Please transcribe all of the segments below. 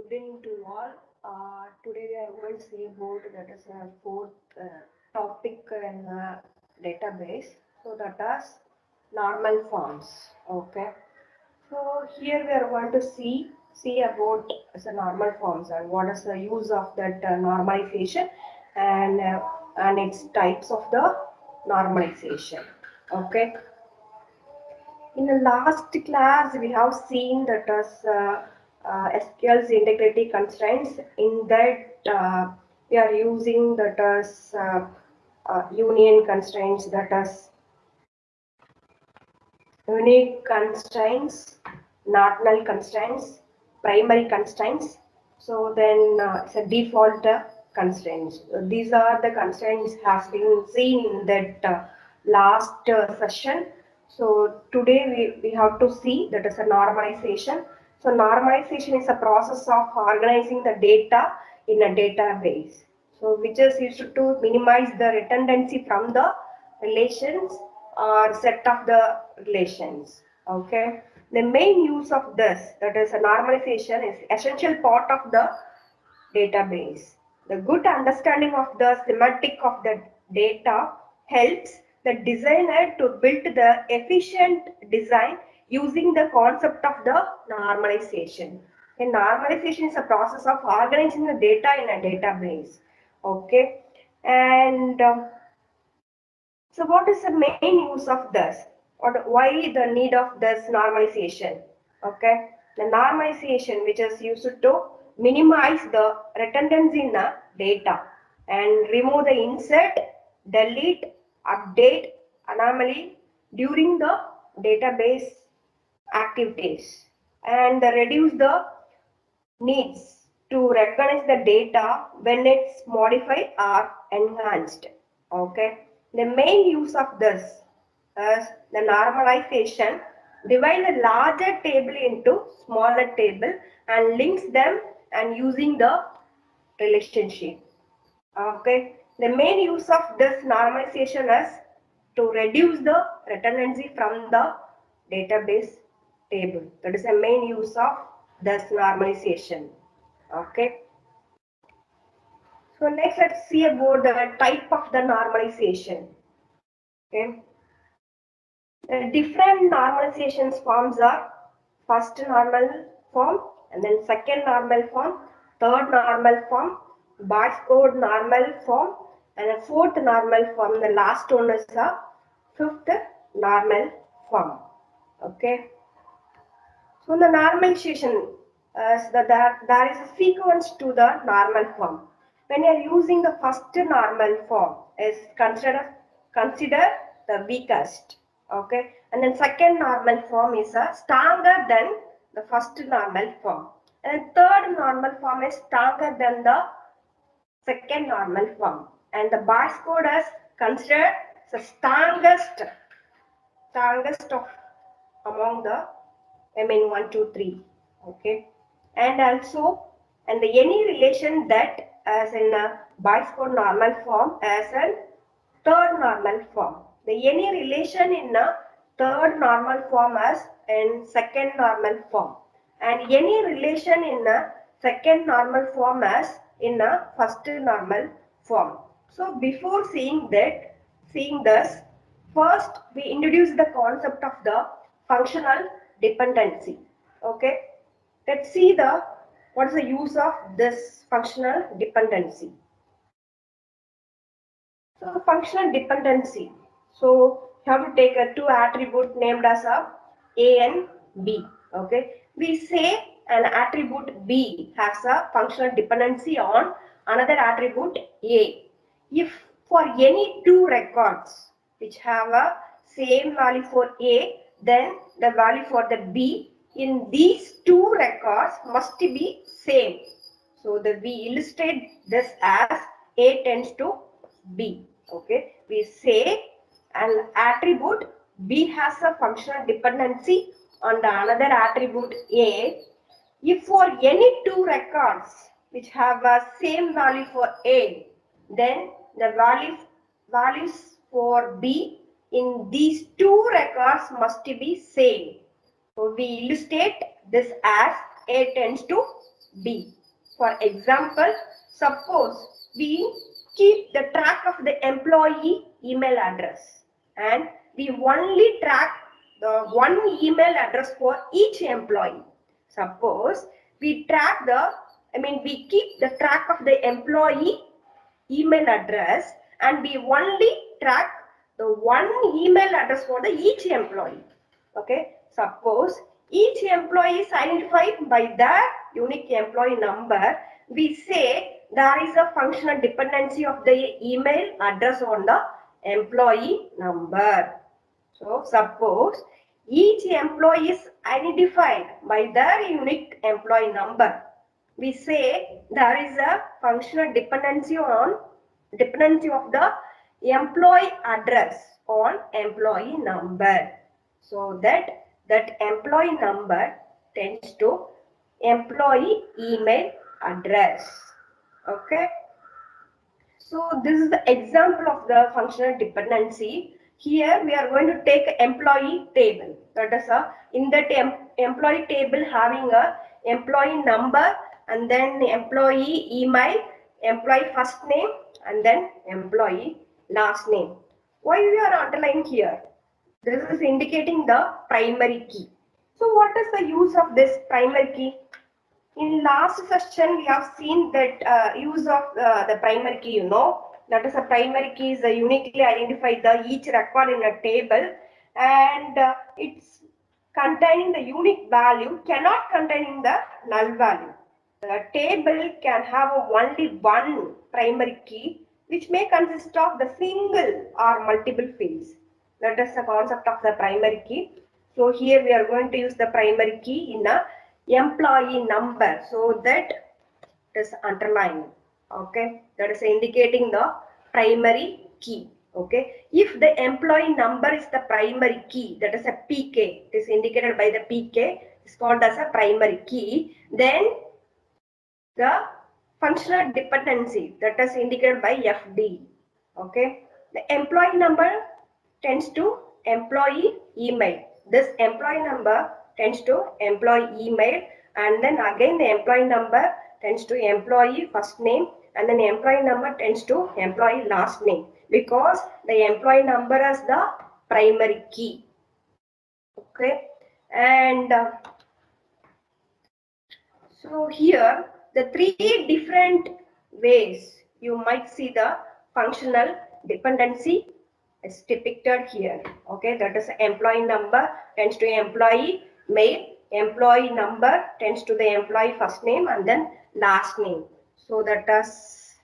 Good evening to all. Today we are going to see about that is a fourth topic in database. So that is normal forms. Okay. So here we are going to see about the normal forms and what is the use of that normalization and its types of the normalization. Okay. In the last class, we have seen that as SQL's integrity constraints. In that, we are using that as union constraints, that as unique constraints, not null constraints, primary constraints. So then it's a default constraints. These are the constraints has been seen in that last session. So today we have to see that is a normalization. So normalization is a process of organizing the data in a database. So which is used to minimize the redundancy from the relations or set of the relations. Okay. The main use of this, that is a normalization, is essential part of the database. The good understanding of the semantic of the data helps the designer to build the efficient design using the concept of the normalization. And normalization is a process of organizing the data in a database. Okay. And so what is the main use of this? Or why the need of this normalization? Okay, the normalization which is used to minimize the redundancy in the data and remove the insert, delete, update, anomaly during the database activities and reduce the needs to recognize the data when it's modified or enhanced. Okay. The main use of this is the normalization divide a larger table into smaller table and links them and using the relationship. Okay. The main use of this normalization is to reduce the redundancy from the database table. That is the main use of this normalization. Okay. So next let's see about the type of the normalization. Okay. The different normalizations forms are first normal form and then second normal form, third normal form, Boyce code normal form and a fourth normal form. The last one is a fifth normal form. Okay. So in the normalization, there is a sequence to the normal form. When you are using the first normal form, is consider the weakest. Okay, and then second normal form is stronger than the first normal form, and then third normal form is stronger than the second normal form, and the Boyce code is considered the strongest of among the one, 2, 3. Okay, and also and the any relation that as in a Boyce code normal form as a third normal form. The any relation in a third normal form as in second normal form, and any relation in a second normal form as in a first normal form. So before seeing this, first we introduce the concept of the functional dependency. Okay, let's see the what is the use of this functional dependency. So functional dependency. So you have to take a two attribute named as A and B. Okay. We say an attribute B has a functional dependency on another attribute A. If for any two records which have a same value for A, then the value for the B in these two records must be same. So we illustrate this as A tends to B. Okay, we say an attribute B has a functional dependency on the another attribute A if for any two records which have a same value for A, then the values for B in these two records must be same. So we illustrate this as A tends to B. For example, suppose we keep the track of the employee email address and we only track the one email address for each employee. Suppose we we keep the track of the employee email address and we only track the one email address for the each employee. Okay, suppose each employee is identified by their unique employee number. We say there is a functional dependency of the email address on the employee number. So suppose each employee is identified by their unique employee number. We say there is a functional dependency of the employee address on employee number. So that employee number tends to employee email address. Okay. So this is the example of the functional dependency. Here we are going to take employee table. That is in that employee table having a employee number and then employee email, employee first name and then employee last name. Why we are underlining here? This is indicating the primary key. So what is the use of this primary key? In last session, we have seen that use of the primary key, that is a primary key is uniquely identified the each record in a table and it's containing the unique value cannot containing the null value. The table can have only one primary key which may consist of the single or multiple fields. That is the concept of the primary key. So here we are going to use the primary key in a employee number, so that is underlined. Okay, that is indicating the primary key. Okay, if the employee number is the primary key, that is a PK, it is indicated by the PK, is called as a primary key, then the functional dependency, that is indicated by FD. Okay, the employee number tends to employee email. This employee number tends to employee email and then again the employee number tends to employee first name and then employee number tends to employee last name because the employee number is the primary key. Okay, and so here the three different ways you might see the functional dependency is depicted here. Okay, that is employee number tends to employee mail, employee number tends to the employee first name and then last name. So that is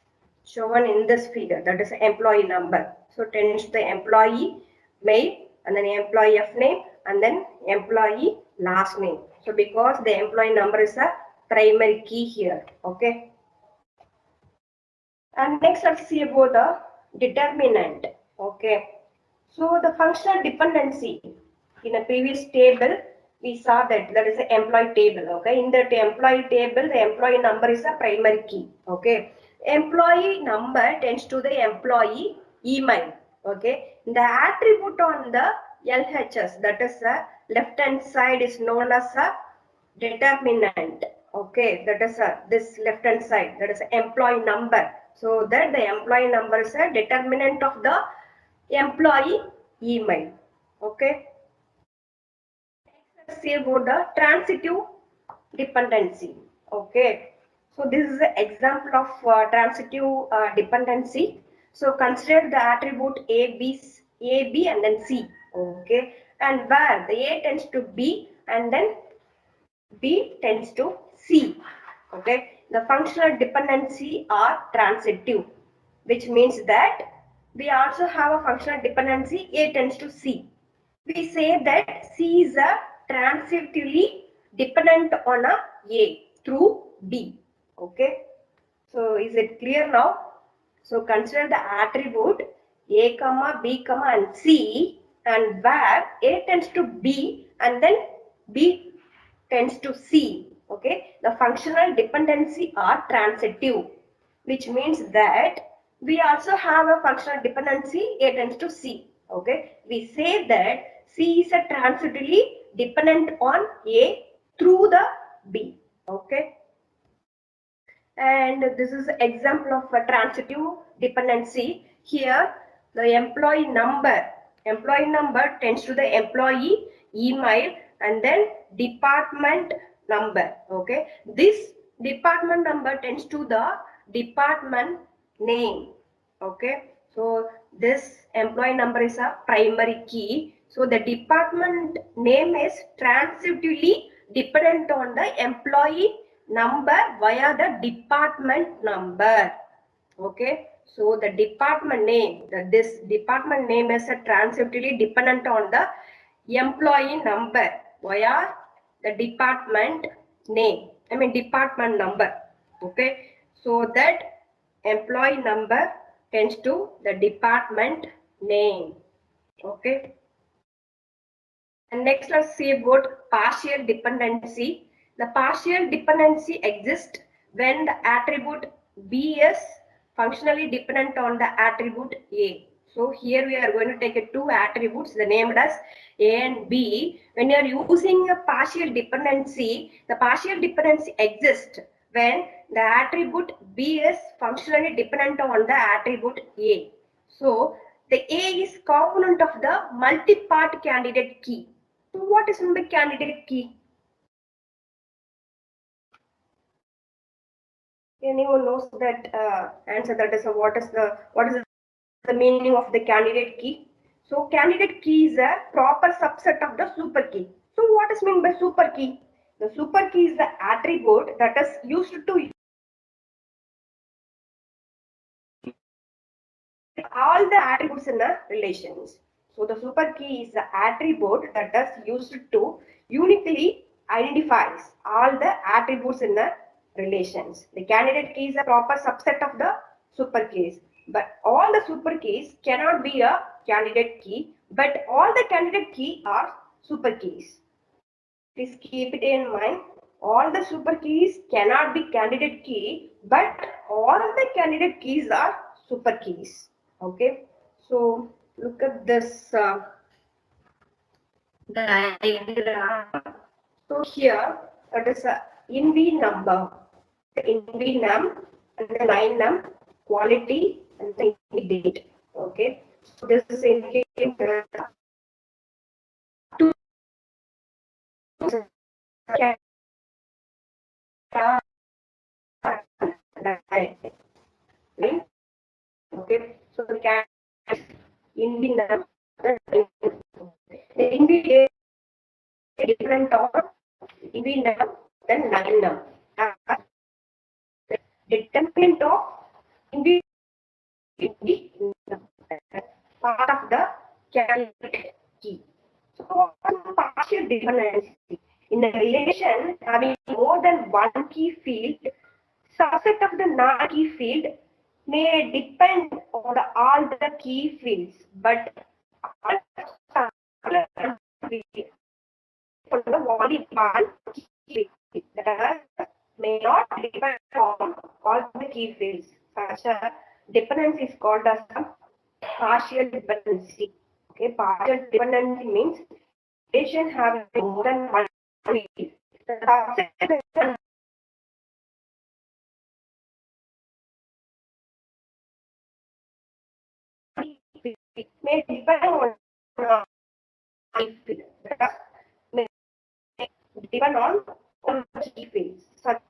shown in this figure, that is employee number. So tends to the employee mail and then employee F name and then employee last name. So because the employee number is a primary key here. Okay. And next let's see about the determinant. Okay. So the functional dependency in a previous table we saw that is the employee table. Okay. In that employee table the employee number is a primary key. Okay. Employee number tends to the employee email. Okay. The attribute on the LHS, that is the left hand side, is known as a determinant. Okay, that is this left hand side, that is employee number. So that the employee number is a determinant of the employee email. Okay. Next, let's see about the transitive dependency. Okay. So this is an example of transitive dependency. So consider the attribute A, B and then C. Okay. And where the A tends to B and then B tends to C. Okay, the functional dependency are transitive, which means that we also have a functional dependency A tends to C. We say that C is a transitively dependent on A through B. Okay, so is it clear now? So consider the attribute A, B, and C, and where A tends to B and then B tends to C. Okay, the functional dependency are transitive, which means that we also have a functional dependency A tends to C. Okay, we say that C is a transitively dependent on A through the B. Okay. And this is an example of a transitive dependency. Here, the employee number tends to the employee email and then department number. Okay, this department number tends to the department name. Okay, so this employee number is a primary key. So the department name is transitively dependent on the employee number via the department number. Okay, so the department name, this department name is a transitively dependent on the employee number via the department name. I mean department number. Okay, so that employee number tends to the department name. Okay. And next, let's see about partial dependency. The partial dependency exists when the attribute B is functionally dependent on the attribute A. So here we are going to take two attributes, the named as A and B. When you are using a partial dependency, the partial dependency exists when the attribute B is functionally dependent on the attribute A. So the A is component of the multi-part candidate key. So what is meant by candidate key? Anyone knows that answer? That is what is the meaning of the candidate key? So candidate key is a proper subset of the super key. So what is meant by super key? The super key is the attribute that is used to all the attributes in the relations. So the super key is the attribute that is used to uniquely identifies all the attributes in the relations. The candidate key is a proper subset of the super keys, but all the super keys cannot be a candidate key, but all the candidate key are super keys. Please keep it in mind. All the super keys cannot be candidate key, but all the candidate keys are super keys. Okay, so look at this diagram. So here that is a INVI number, the INVI num and the line num, quality and the INVI date. Okay, so this is indicating that two okay, so the cat in the num, the INVI different or INVI num then line num. Determinant of INVI part of the candidate key. So partial dependency in a relation having more than one key field, subset of the non-key field may depend on all the key fields, but all for the only one key field that may not depend on all the key fields. Such a dependency is called as a partial dependency. Okay, partial dependency means relation having more than one field. The subset may depend on may depend on key fields. Such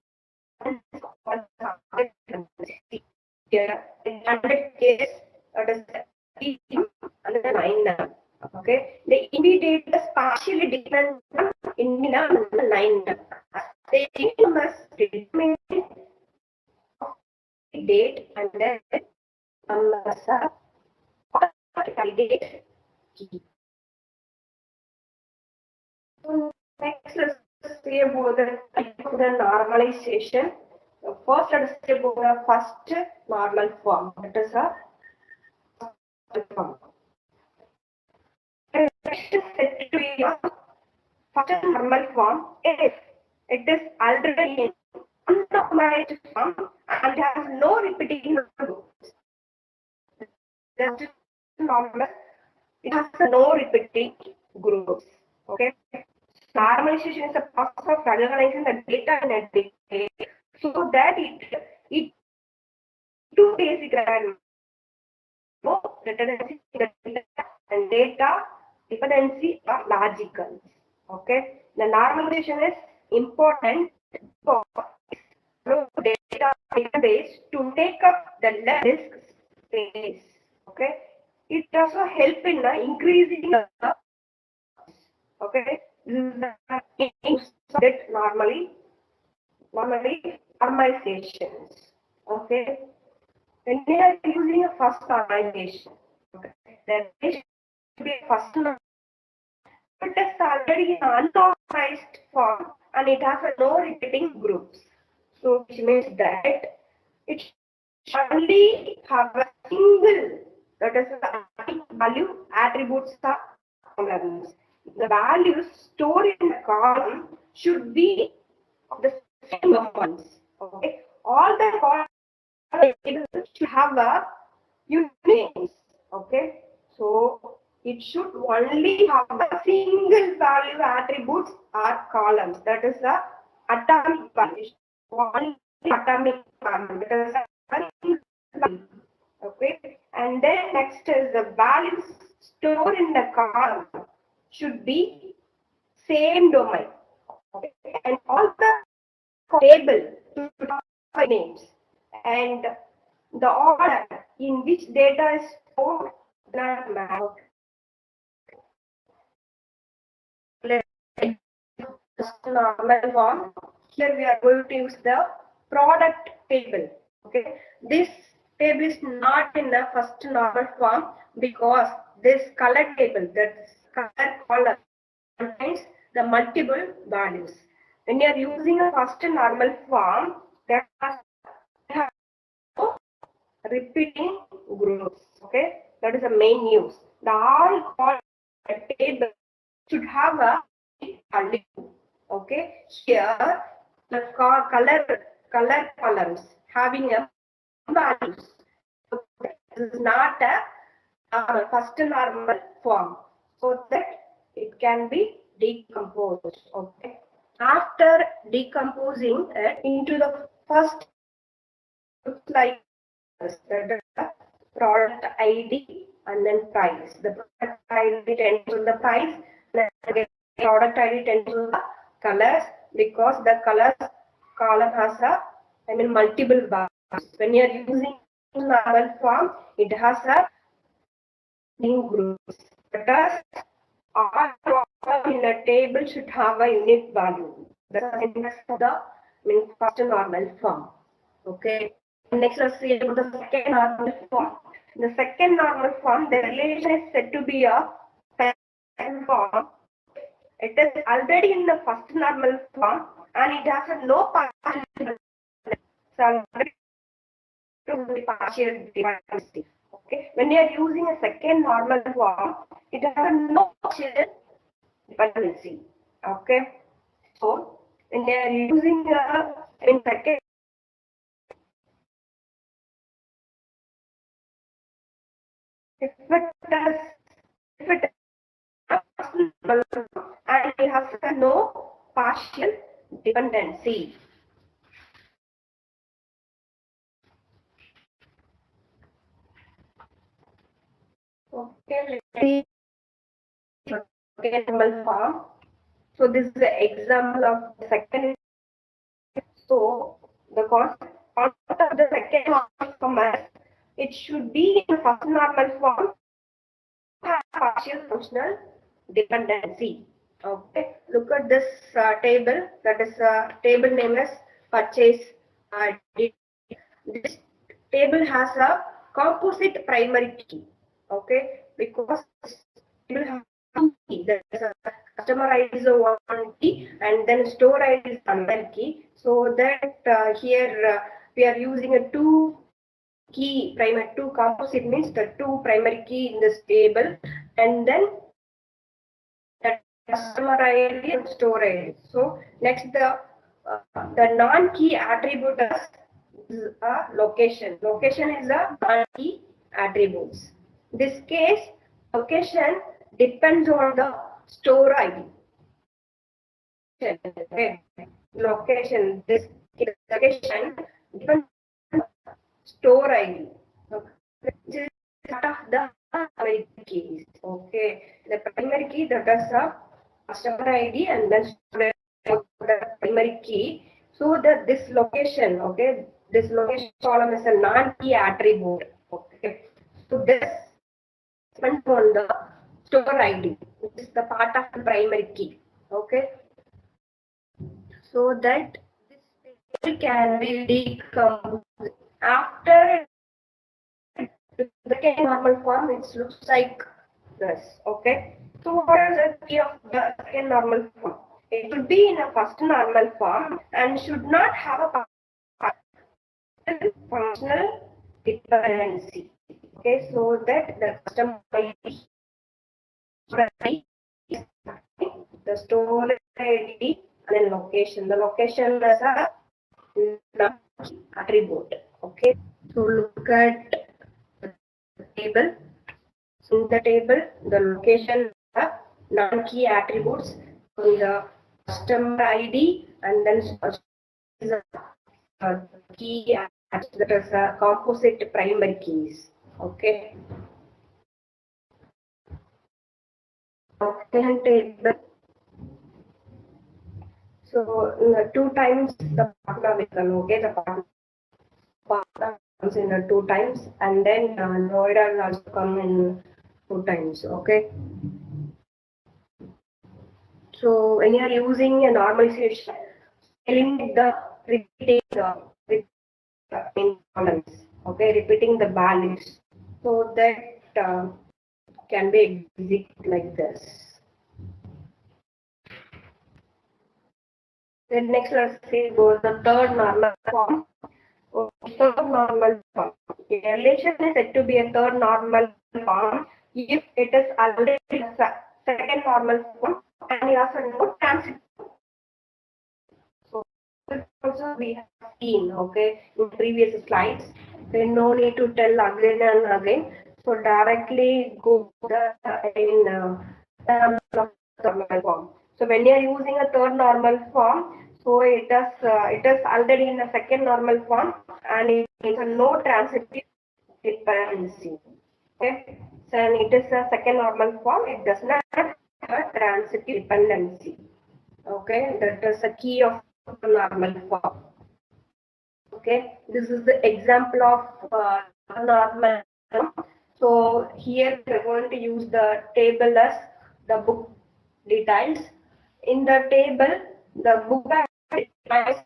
here in 100 case, that is the and the 9 okay, the immediate is partially dependent on in the 9. The must determine date and then candidate key. So next, let's see about the normalization. First, let us see about the first normal form. That is a form. Next is said to be a first normal form if it is already in unnormalized form and has no repeating groups. Just normal, it has no repeating groups. Okay. Normalization is a process of organizing the data in a data so that it it two basic requirements: redundancy and data dependency are logical. Okay, the normalization is important for data database to take up the less disk space. Okay, it also help in increasing the okay. This is that normally normalizations. Okay, when we are using a first normalization, okay, then it should be a first it is already an unorganized form and it has a no repeating groups. So which means that it should only have a single, that is the value attributes are columns. The values stored in the column should be of the same ones. Okay. All the columns should have a unique names. Okay. So it should only have a single value attributes or columns. That is the atomic value. Only atomic value. That is the okay. And then next is the values stored in the column should be same domain. Okay. And all the table should have names and the order in which data is stored doesn't matter. Normal form. Here we are going to use the product table. Okay, this table is not in the first normal form because this color table, that color column, contains the multiple values. When you are using a first normal form, there are repeating groups. Okay, that is the main use. The all column table should have a value. Okay, here the color columns having a values. Okay. This is not a first normal form, so that it can be decomposed. Okay, after decomposing it into the first, like the product ID and then price. The product ID tends to the price, and the product ID tends to the colors because the colors column has multiple values. When you are using normal form, it has a new groups. But all in a table should have a unique value. That's the first normal form. Okay. Next, let's see about the second normal form. In the second normal form, the relation is said to be a second form. It is already in the first normal form and it has a no partial. So partial dependency. Okay. When you are using a second normal form, it has a no partial dependency. Okay. So when you are using in second, if it and it has no partial dependency. Okay, let's see normal form. So this is the example of the second. So the concept of the second normal form is it should be in first normal form, partial functional dependency. Okay, look at this table. That is table name is purchase. This table has a composite primary key. Okay, because this table has two key. There is a customer ID is a one key and then store ID is another key. So that here we are using a two key primary, two composite means the two primary key in this table and then the customer ID and store ID. So next the non-key attribute is a location. Location is a non-key attributes. In this case, location depends on the store ID. Okay. Location. This location depends store ID. Okay, which is part of the primary keys. Okay, the primary key, that is a customer ID, and then the primary key. So that this location, okay, this location column is a non-key attribute. Okay, so this depends on the store ID, which is the part of the primary key. Okay, so that this table can be decomposed after the normal form. It looks like this. Okay, so what is the key of the second normal form? It should be in a first normal form and should not have a functional dependency. Okay, so that the custom ID, the store ID, and then location. The location is a attribute. Okay, so look at the table. So in the table, the location are non-key attributes. So the customer ID and then is a key that is a composite primary keys. Okay. Location table. So two times the partner vehicle. Okay, the partner comes in 2 times, and then Noida will also come in 2 times. Okay. So when you are using a normalization, eliminate the repeating in columns. Okay, repeating the values, so that can be executed like this. Then next, let's say go the third normal form. Third normal form. A relation is said to be a third normal form if it is already a second normal form and you have no transitive. So also we have seen, okay, in previous slides. Then no need to tell again and again. So directly go in normal form. So when you are using a third normal form, so it is already in a second normal form and it is a no transitive dependency. Okay, so and it is a second normal form. It does not have a transitive dependency. Okay, that is a key of normal form. Okay, this is the example of normal form. So here we are going to use the table as the book details. In the table, the book details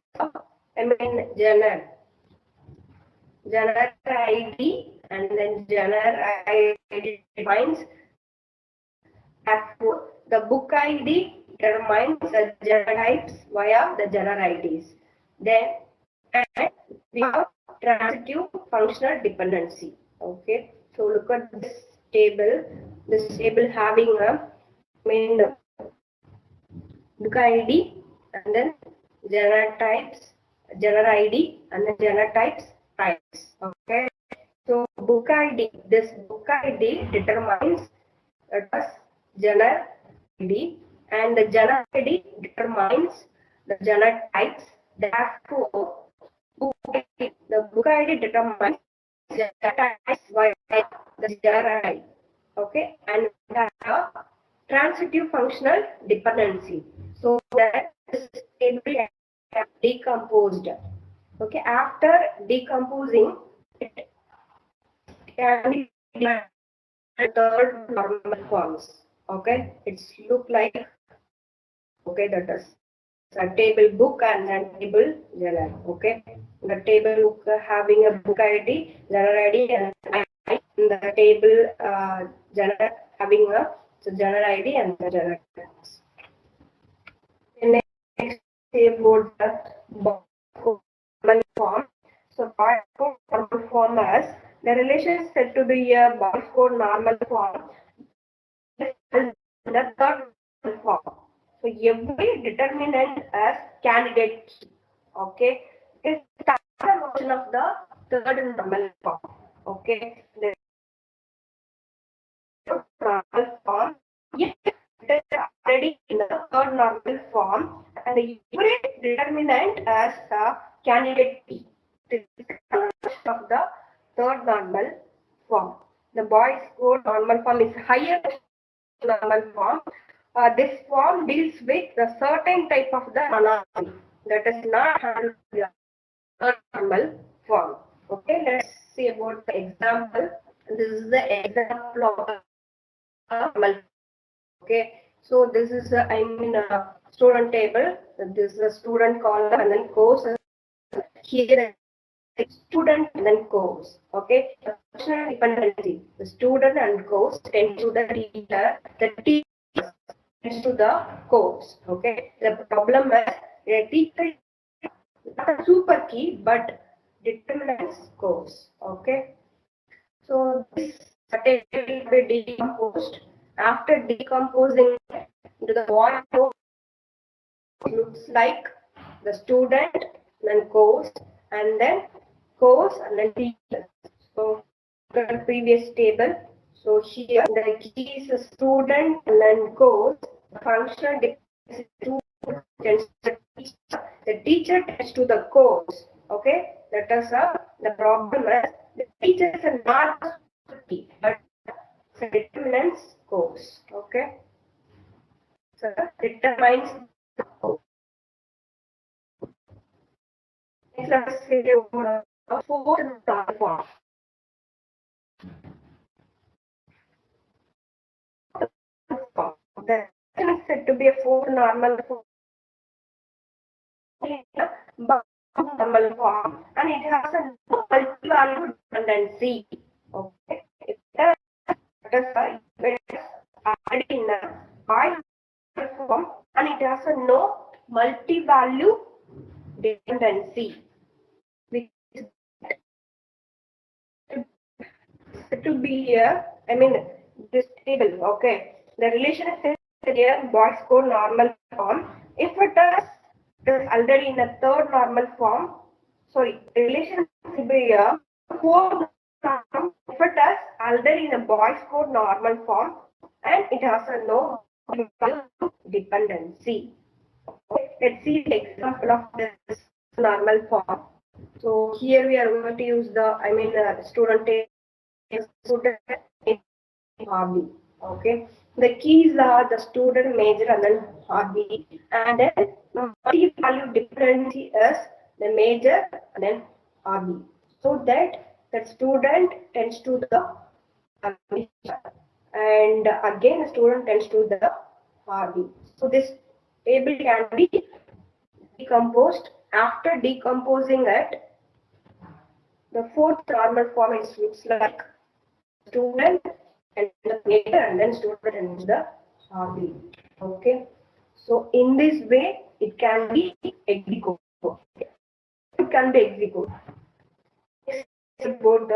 genre ID, and then genre ID defines the book ID determines the genre types via the genre IDs. Then and we have transitive functional dependency. Okay, so look at this table. This table having a main book ID and then genre types, genre ID and then genre types. Okay, so book ID. This book ID determines genre ID, and the genre ID determines the genre types. Therefore, the book ID determines the types by the genre ID. Okay, and we have a transitive functional dependency. So that is table decomposed. Okay, after decomposing, it can be third normal forms. Okay, it's look like, okay, that is a table book and then table genre. Okay, the table book having a book ID, genre ID, and the table genre having a genre ID and the genre. Next, say about the normal form. So normal form as the relation is said to be a Boyce-Codd normal form. The third form. So every determinant as candidate key. Okay, is the version of the third normal form. Okay, the normal form. If it is already in the third normal form, and every determinant as a candidate key. This is the of the third normal form. The boys code normal form is higher normal form. This form deals with a certain type of the anatomy that is not handled by the normal form. Okay, let's see about the example. This is the example of normal. Okay, so this is a student table. This is a student column and then course. Here student and then course. Okay, the functional dependency. The student and course tend to the teacher. The teacher tends to the course. Okay, the problem is the teacher is not a super key but determines course. Okay, so this table will be decomposed. After decomposing into the void code, looks like the student, then course, and then teacher. So the previous table. So here the key is the student and then course. The functional dependency tends to the teacher. The teacher tends to the course. Okay, that is the problem is the teachers are not key, but determines course. Okay, so determines the course. Next, let us see about fourth normal form. The is said to be a fourth normal form, normal form, and it has a multi-value dependency. Okay, it is already in a binary form, and it has a no multi-value dependency, which is to be here. I mean, this table. Okay, the relation is here boys code normal form. If it is already in a third normal form, sorry, relation will be here fourth norm. If it is already in a boys code normal form and it has a no dependency. Okay, let's see the example of this normal form. So here we are going to use the student student hobby. Okay, the keys are the student, major, and then hobby, and then multi-value dependency is the major and then hobby. So that the student tends to the major, and again the student tends to the hobby. So this table can be decomposed. After decomposing it, the fourth normal form is looks like student and the major and then student and the hobby. Okay, so in this way it can be executed. It can be executed. About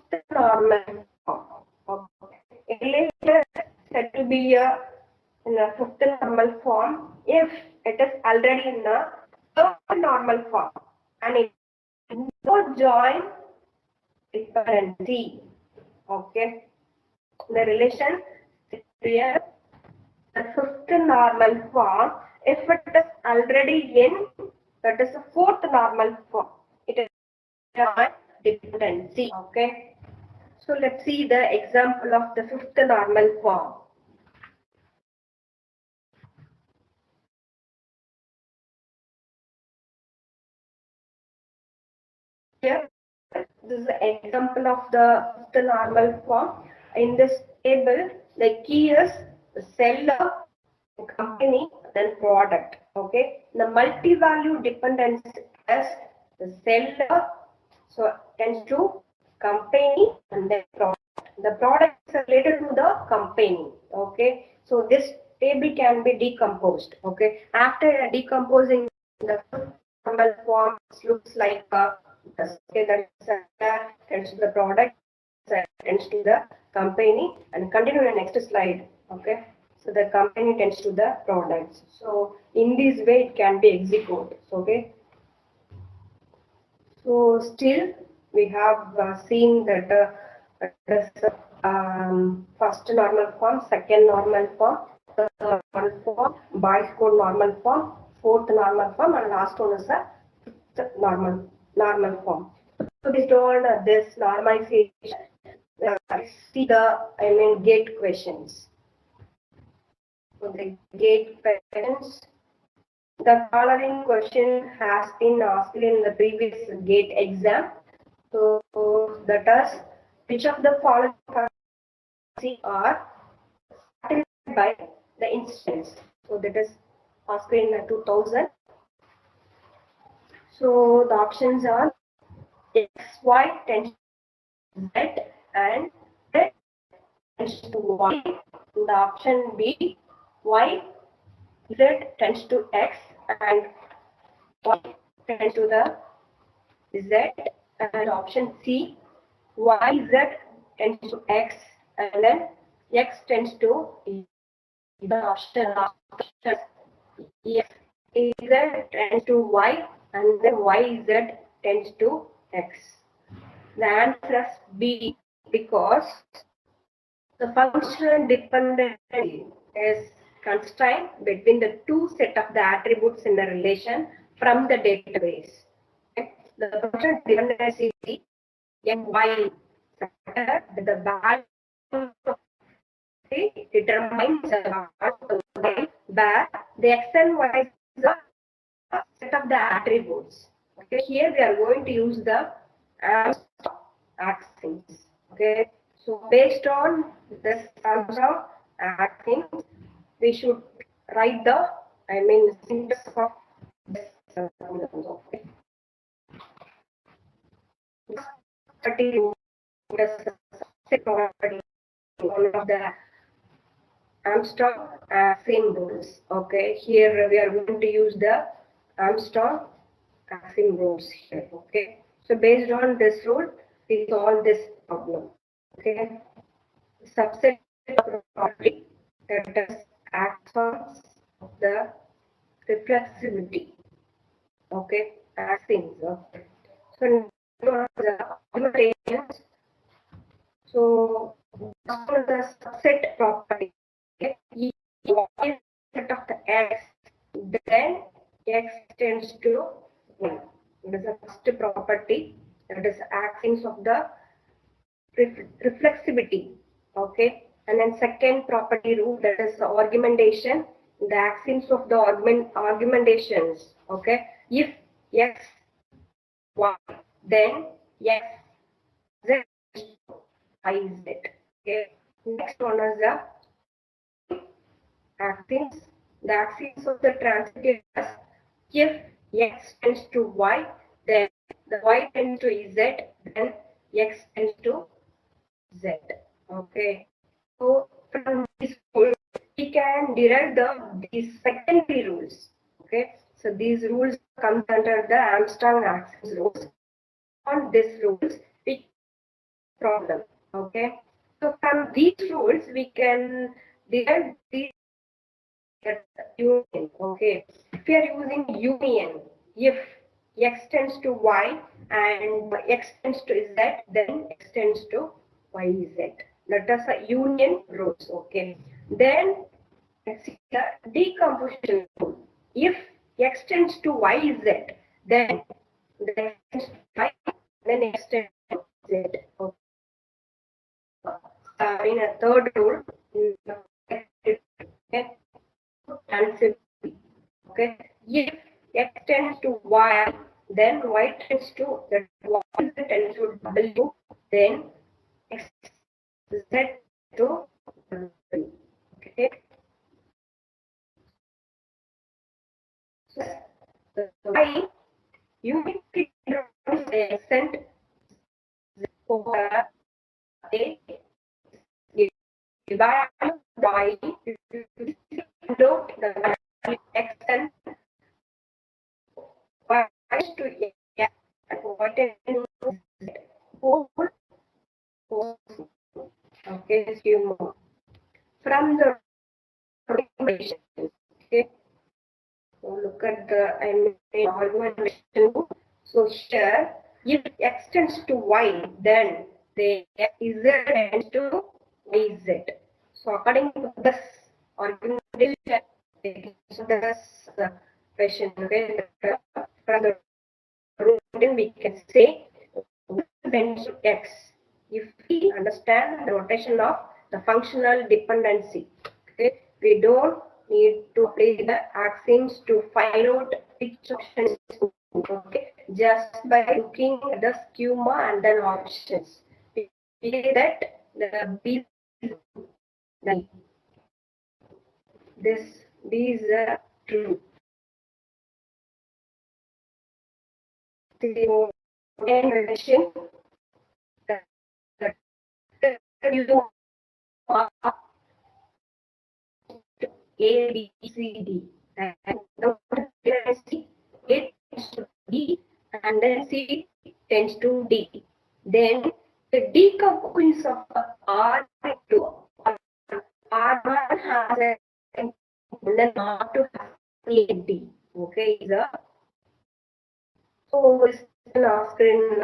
the normal form. Okay. Relation said to be in a fifth normal form if it is already in a third normal form and it no join dependency. Okay, the relation here the fifth normal form if it is already in that is the fourth normal form. It is join dependency. Okay, so let's see the example of the fifth normal form. Here, this is an example of the normal form. In this table, the key is the seller, the company, then product. Okay, the multi-value dependence is the seller, so tends to company and then product. The product is related to the company. Okay, so this table can be decomposed. Okay, after decomposing the normal form, looks like that tends to the product, tends to the company, and continue the next slide. Okay, so the company tends to the products. So in this way it can be executed. Okay, so still we have seen that first normal form, second normal form, third normal form, boys code normal form, fourth normal form, and last one is the fifth normal form. So based on this normalization, see the gate questions. So the gate questions. The following question has been asked in the previous gate exam. So that is, which of the following are started by the instance? So that is asked in 2000. So the options are X, Y tends to Z and Z tends to Y. In the option B, Y, Z tends to X and Y tends to the Z, and option C, Y, Z tends to X and then X tends to Y. The option Yes, Z tends to Y and then YZ tends to X. The answer is B, because the functional dependency is constrained between the two set of the attributes in the relation from the database. Okay. The functional dependency M Y the value determines the value where the X and Y is a set of the attributes. Okay, here we are going to use the axioms. Okay, so based on this Armstrong axioms, we should write the syntax of this. Okay. One of the Armstrong axiom rules. Okay, here we are going to use the Armstrong axiom rules here. Okay, so based on this rule, we solve this problem. Okay, subset property that is axioms of the reflexivity. Okay, axioms. Okay. So the argumentations. So the subset property. Okay, set of the X, then X tends to 1. It is the first property, that is axioms of the reflexivity. Okay, and then second property rule, that is the argumentation, the axioms of the argumentations. Okay, if X Y, then X Z Y Z. Okay, next one is the axioms. The axioms of the transitive is, if X tends to Y, then the Y tends to Z, then X tends to Z. Okay. So from these rules, we can derive these secondary rules. Okay. So these rules come under the Armstrong axioms rules. On these rules, we problem. Okay. So from these rules, we can derive the union. Okay. If we are using union, if X tends to Y and X tends to Z, then X tends to YZ. That is a union rules. Okay. Then let's see the decomposition rule. If X tends to YZ, then the X tends to Y, then X tends to Z. Okay. In a third rule, okay, okay, if X tends to Y, then Y tends to that Y tends to W, then X Z to W. Okay. So the Y unity extent for a divided by dot the value extent y to x what is whole. Okay, few more from the information. Okay, so look at the argumentation. So here, if x tends to y, then the z tends to yz. So according to this argumentation, this question, okay, from the rule, we can say tends to X. If we understand the notation of the functional dependency, okay, we don't need to apply the axioms to find out which option is good, okay, just by looking at the schema and then options. We say that the B is this B is true. The relation that you are A, B, C, D, and the C, A tends to B, and then C tends to D. Then the decomposition of R to R1 has a and then R2 has A and D. Okay, is a so it's asked in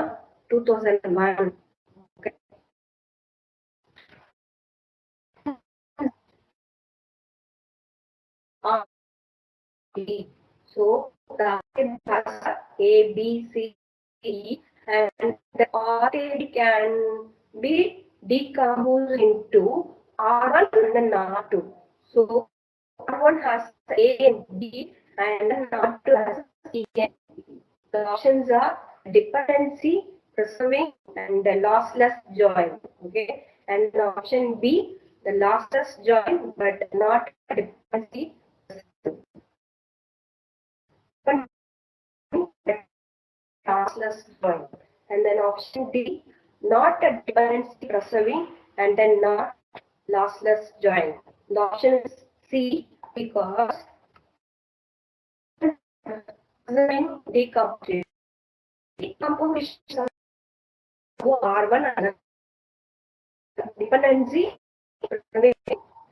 2001. Okay. So the has A, B, C, E, and the RTD can be decomposed into R1 and then R2. So R1 has A and B, and then R2 has C and D. The options are dependency, preserving, and the lossless join. Okay, and the option B, the lossless join, but not dependency. Lossless join. And then option D, not a dependency preserving and then not lossless join. The option is C because preserving decomposition. Decomposition R1 and dependency preserving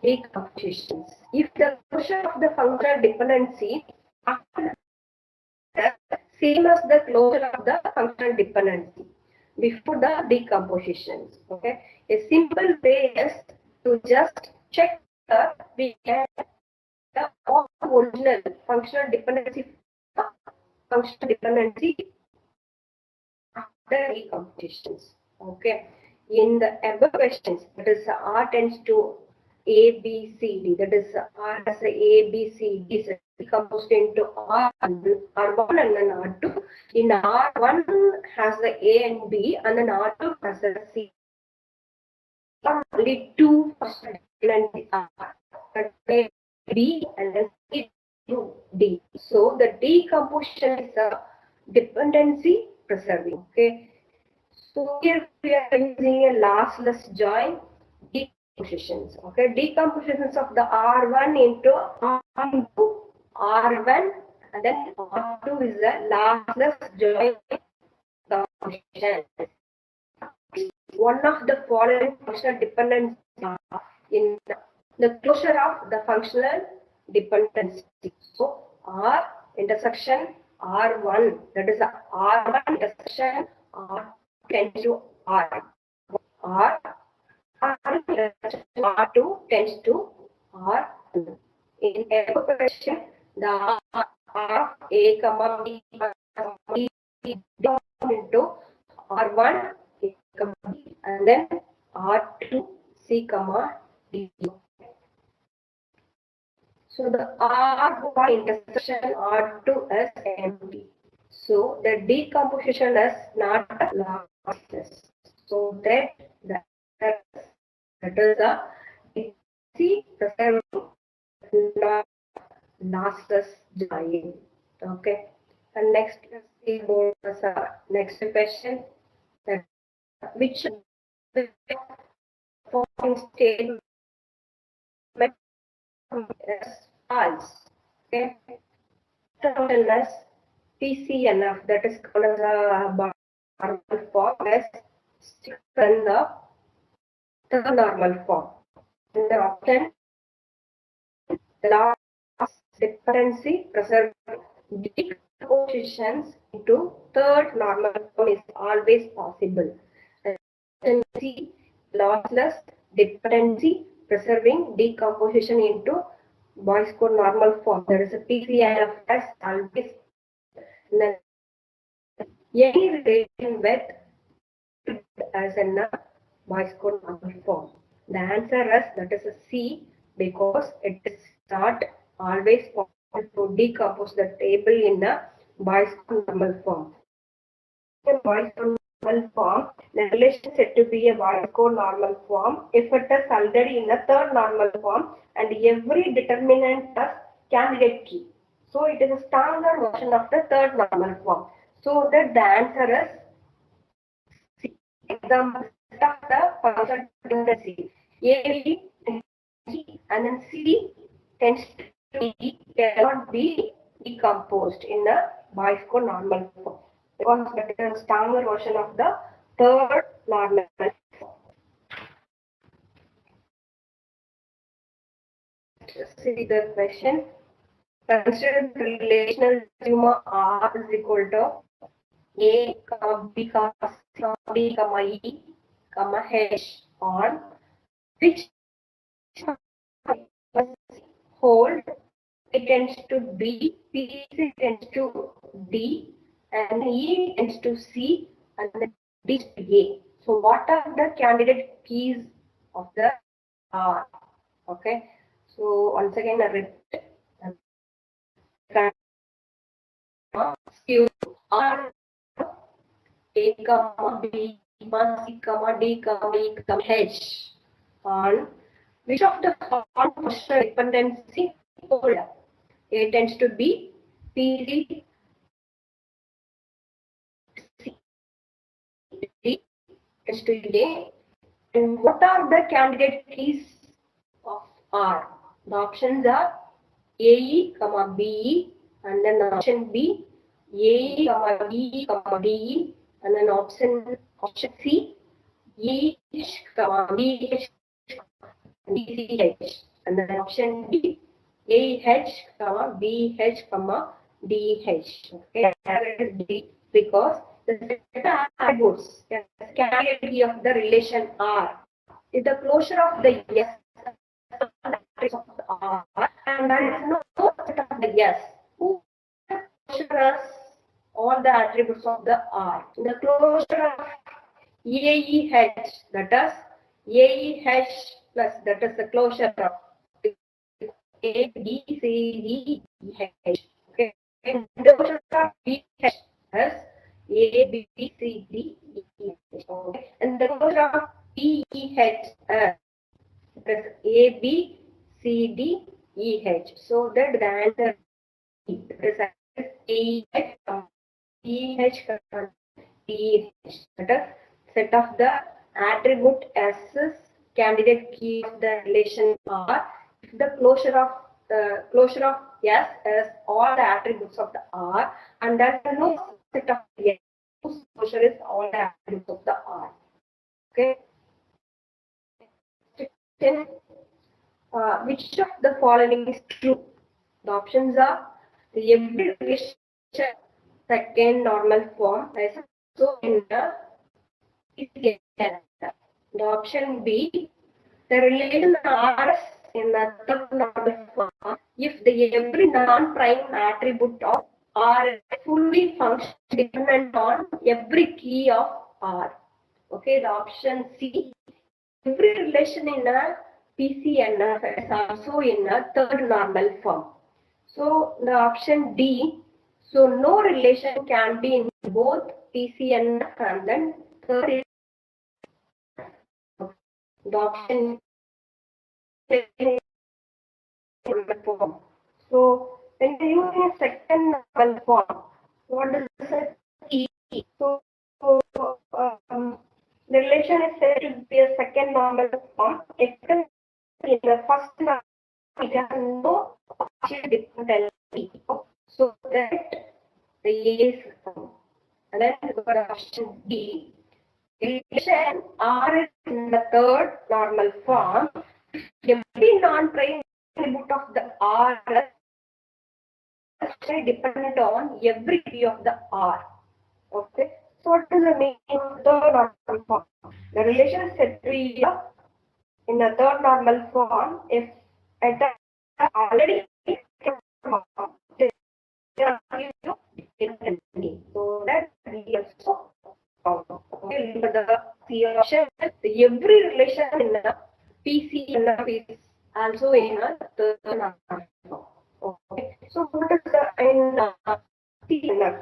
decompositions. If the closure of the functional dependency after same as the closure of the functional dependency before the decompositions. Okay, a simple way is to just check we get the original functional dependency after decompositions. Okay, in the above questions, that is R tends to A, B, C, D. That is R as A, B, C, D is decomposed into R1 and then R2. In R1 has the A and B, and then R2 has the C. Only two dependencies are A, B, and then C to D. So the decomposition is a dependency preserving. Okay. So here we are using a lossless join decompositions. Okay, decompositions of the R1 into R1 and then R2 is a lossless join decomposition. One of the following functional dependencies in the closure of the functional dependency. So R intersection R1, that is R1 intersection R tends to R. R R2 tends to R2. In every question, the R of A comma B into R1 A comma B and then R2 C comma D. So the R1 intersection R2 is empty. So the decomposition is not lossless. So that is a C preserving not lossless join. Okay. And next is the next question. That which the following statement is false. Okay. Total as PCNF, that is called as a normal form, is sticks in the normal form. In the option, the last dependency preserving decompositions into third normal form is always possible. And C, lossless dependency preserving decomposition into Boy's code normal form. There is a PCNF as always. Any relation with as in a Boyce code normal form? The answer is that is a C, because it is not always possible to decompose the table in a Boyce code normal form. In Boyce code normal form, the relation is said to be a Boyce code normal form if it is already in a third normal form and every determinant has candidate key. So it is a standard version of the third normal form. So that the answer is C. Example set of the function dependency. A, B, and then C tends to be cannot be decomposed in a Boyce code normal form because that is a standard version of the third normal form. See the question. Consider the relational schema R is equal to A, B, C, comma E, comma H on which hold it tends to B, P tends to D, and E tends to C, and then D to A. So what are the candidate keys of the R? Okay. So once again I repeat. Q R A, B, C, D, E, H on which of the functional dependency hold? A tends to B, P, C, D tends to A. And what are the candidate keys of R? The options are AE, BE, and then option B, AE, BE, DE, and then option C, EH, BH, DCH, and then option D, AH, BH, DH. Okay, that is D because the attributes, the candidate of the relation R is the closure of the S of the R, and there is no set of the S who closures all the attributes of the R. The closure of AEH, that is AEH plus, that is the closure of A, B, C, D, E, H. Okay. And the closure of BH is A, B, C, D, E, H. Okay. And the closure of DEH is A, B, C, D, E, H. So that the answer is AEH, EH, DEH. That is set of the attribute S is candidate key of the relation R. If the closure of S is all the attributes of the R, and there is no set of S whose closure is all the attributes of the R. Okay. Then, which of the following is true? The options are the every relation second normal form is so in the option B, the relation R is in the third normal form if the every non-prime attribute of R is fully function dependent on every key of R. Okay, the option C, every relation in a PCNF is also in a third normal form. So the option D, so no relation can be in both PCNF and then third. The option form. So when you use a second normal form, what does it E? So the relation is said to be a second normal form. Except in the first normal, it has no partial dependency. So that the is and then the option D. Relation R is in the third normal form. Every non-prime attribute of the R is dependent on every key of the R. Okay. So what is the meaning of the normal form? The relation is said to be in the third normal form if it is already so that we also okay, the C option. Every relation in a PCNF is also in a third normal form. Okay. So what is the in PCNF?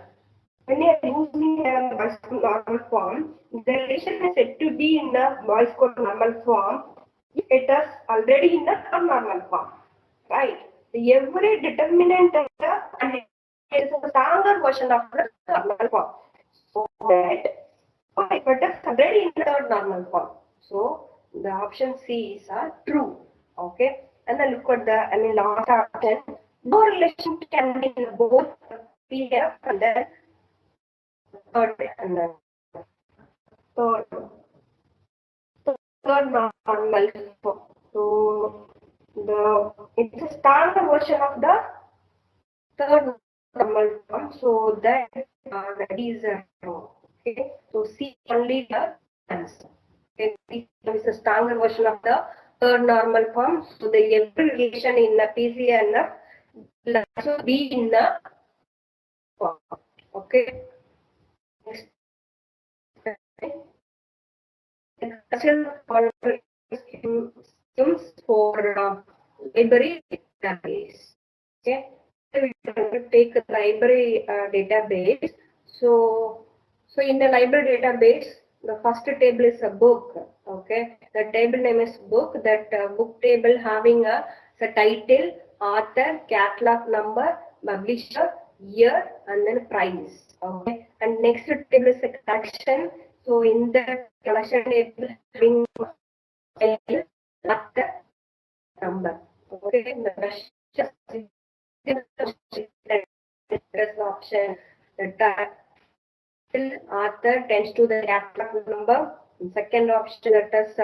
When you are using a Boyce normal form, the relation is said to be in the Boyce normal form. It is already in the normal form, right? Every determinant of the and it is a stronger version of the normal form. So that if it is already in the normal form. So the option C is true. Okay. And then look at the last option. No relation can be in both PF and then third and then third third normal form. So it's a standard version of the third normal form. So that is wrong. Okay. So C only the answer. Okay. This is a standard version of the third normal form. So the every relation in the PCNF will also be in the form. Okay. Next. Schemes for library database. Okay, we take the library database. So in the library database, the first table is a book. Okay, the table name is book. That book table having a title, author, catalog number, publisher, year, and then price. Okay, and next table is a collection. So in the collection table having title, author, number. Okay, the option. The title author tends to the catalog number. Second option, that is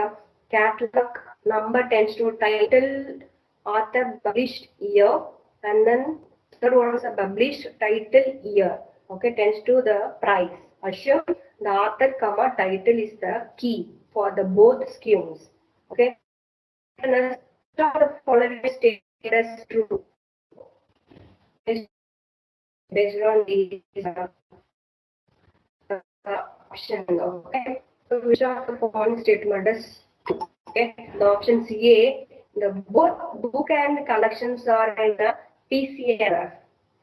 catalog number tends to title, author, published year, and then third one is a published title year. Okay, tends to the price. Assume the author comma title is the key for the both schemes. Okay, and the following status true based on these option. Okay, so which of the following statement is true? Okay, the option C, the both book and collections are in the PCNF,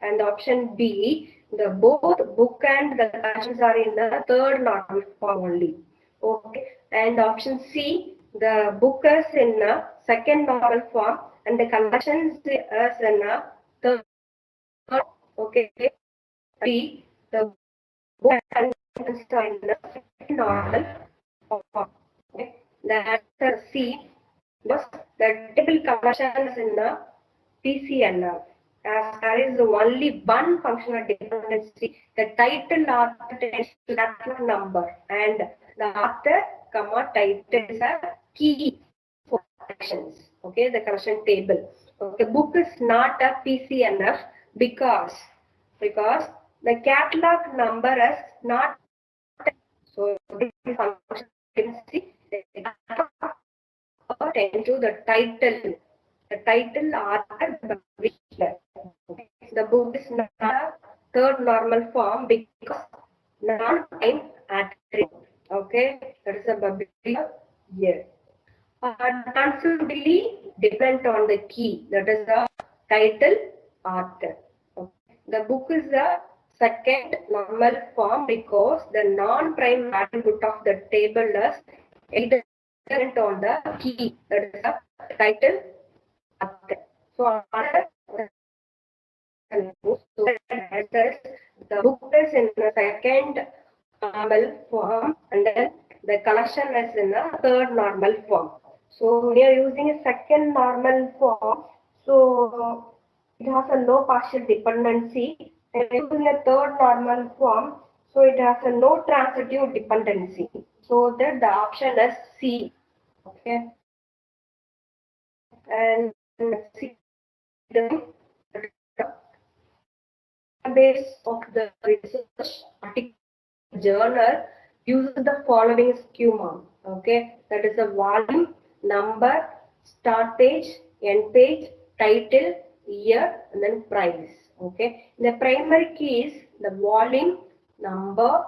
and option B, the both book and the collections are in the third normal form only. Okay, and option C, the book is in the second normal form and the collections is in the third. Okay, B, the book and collections are in the second normal form. Okay, the answer C was the table collections in the PCNF. As there is only one functional dependency, the title author tends to that number, and the author comma title is a key for collections. Okay, the collection table. Okay, book is not a PCNF because the catalog number is not so function dependency. Tend to the title. The title author publisher. The book is not a third normal form because non-prime attribute. Okay, that is a publisher year. Transferability depend on the key. That is the title author. Okay. The book is the second normal form because the non-prime attribute of the table is either on the key, that is the title author. So the book is in the second normal form and then the collection is in the third normal form. So we are using a second normal form. So it has a low partial dependency. And using a third normal form, so it has a no transitive dependency. So that the option is C. Okay. And C, the base of the research article journal uses the following schema. Okay, that is the volume, number, start page, end page, title, year, and then price. Okay, the primary key is the volume, number,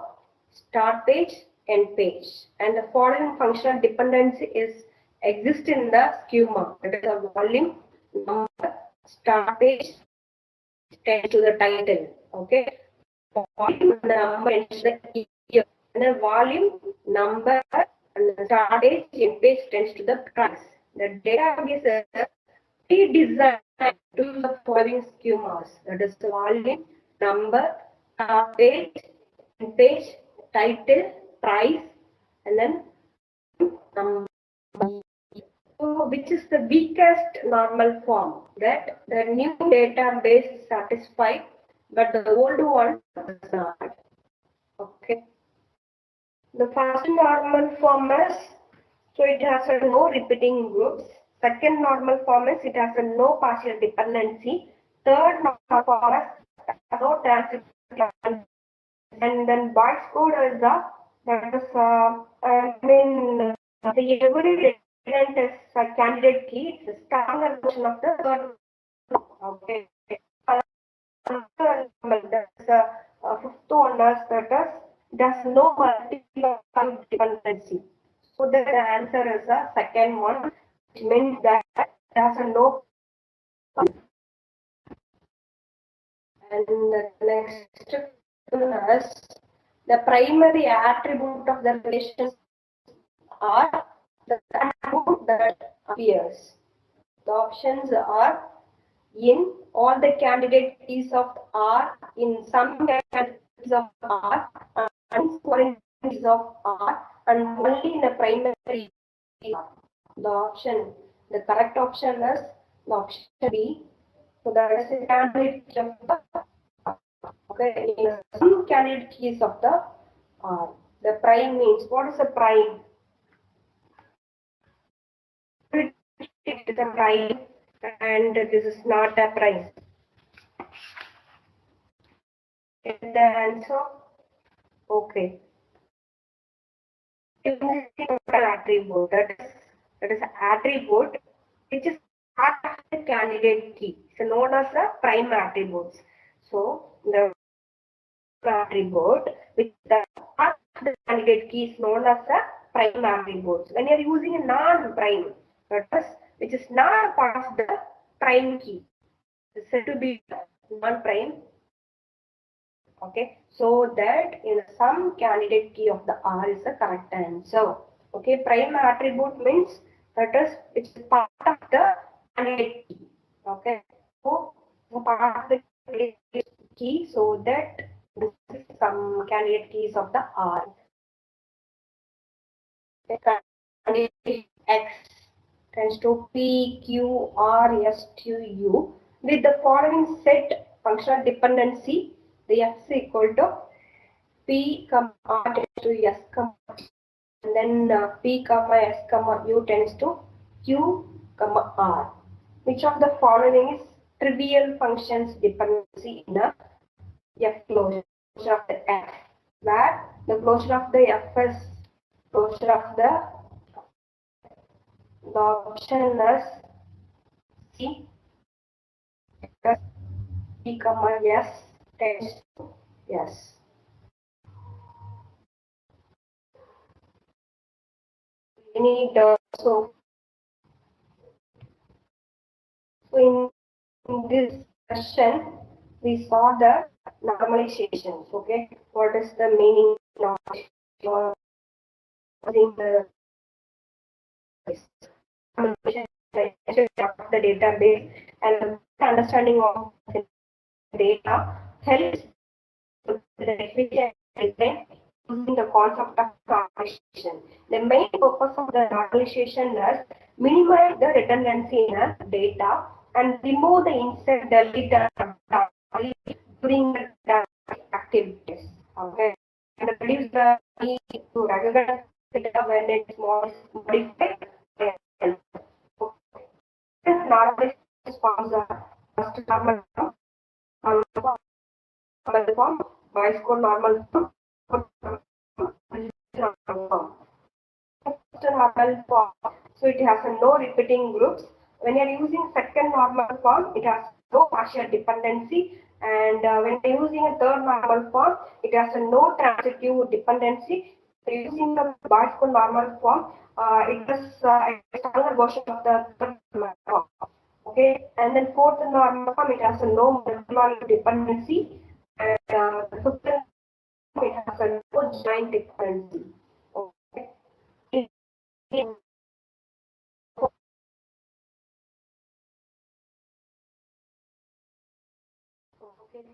start page, end page. And the following functional dependency is exist in the schema. That is the volume, number, start page, tends to the title. Okay. Volume and the number tends to the year. And the volume, number, and the start page, end page tends to the price. The database is pre-designed to the following schemas. That is the volume, number, start page, end page, title, price, and then number. So, which is the weakest normal form? That the new database is satisfied, but the old one does not. Okay. The first normal form is, so it has a no repeating groups. Second normal form is it has a no partial dependency. Third normal form is no transitive dependency. And then bytes code is the, that is the every element is a candidate key. It's a stronger version of the third. Okay. That's fifth one is that is there's no multiple dependency. So the answer is the second one, which means that there's a no. And the next is the primary attribute of the relations are the attribute that appears. The options are in all the candidate keys of R, in some candidate keys of R, and foreign keys of R, and only in the primary key. The correct option is the option B. So that is the candidate key of the, okay, in some candidate keys of the R. The prime means, what is a prime? It is a prime, and this is not a prime. Is the answer? Okay. Attribute, that is an attribute which is part of the candidate key. So known as the prime attributes. So the attribute which is the part of the candidate key is known as the prime attributes. When you are using a non-prime, that is which is not part of the prime key, it's said to be non-prime. Okay, so that in some candidate key of the R is the correct answer. Okay, prime attribute means that is which is part of the candidate key. Okay, so part of the candidate key, so that this is some candidate keys of the R. Candidate X tends to P, Q, R, S, T, U with the following set functional dependency. The X is equal to P, R tends to S, and then P, S, U tends to Q, R. Which of the following is trivial functions dependency in a F closure of the F, where the closure of the F is closure of the option is C, P, S tends to S. We need so in this session we saw the normalizations. Okay, what is the meaning of the database and the understanding of the data helps the efficient design using the concept of normalization. The main purpose of the normalization is minimize the redundancy in the data and remove the insert delete during the activities. Okay, and reduce the need to recognize data when it is modified. Normalization forms are first normal form, bytes code normal form, normal form. So it has no repeating groups. When you are using second normal form, it has no partial dependency, and when you are using a third normal form, it has no transitive dependency. Using the Bart's normal form, it is a stronger version of the third normal form. Okay, and then fourth normal form, it has a no molecular dependency, and the fifth form, it has a no joint dependency. Okay. Okay,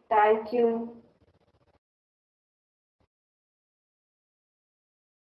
thank you.